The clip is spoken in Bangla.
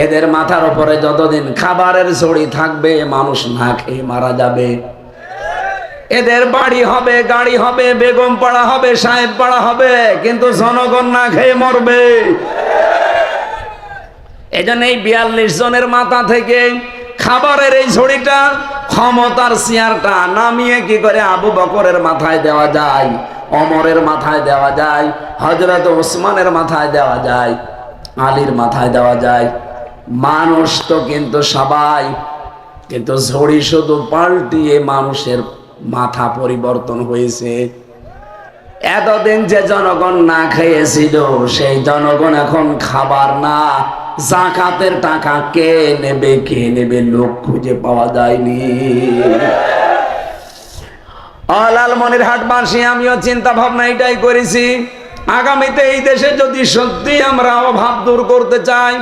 এদের মাথার উপরে যতদিন খাবারের ছড়ি থাকবে মানুষ না খেয়ে মারা যাবে। এদের বাড়ি হবে, গাড়ি হবে, বেগম পাড়া হবে, সাহেব পাড়া হবে, কিন্তু জনগণ না খেয়ে মরবে। এজন্য এই 42 জনের মাথা থেকে খাবারের এই ছড়িটা, ক্ষমতার চেয়ারটা নামিয়ে কি করে আবু বকরের মাথায় দেওয়া যায়, ওমরের মাথায় দেওয়া যায়, হযরত ওসমানের মাথায় দেওয়া যায়, আলীর মাথায় দেওয়া যায়। মানুষ তো কিন্তু সবাই, কিন্তু ঝড়ি শুধু পাল্টিয়ে মানুষের মাথা পরিবর্তন হয়েছে। এতদিন যে জনগণ না খেয়েছিল সেই জনগণ এখন খাবার না, যাকাতের টাকা কে নেবে লোক খুঁজে পাওয়া যায়নি। লালমনিরহাটবাসী আমিও চিন্তা ভাবনা এটাই করেছি, আগামীতে এই দেশে যদি সত্যি আমরা অভাব দূর করতে চাই,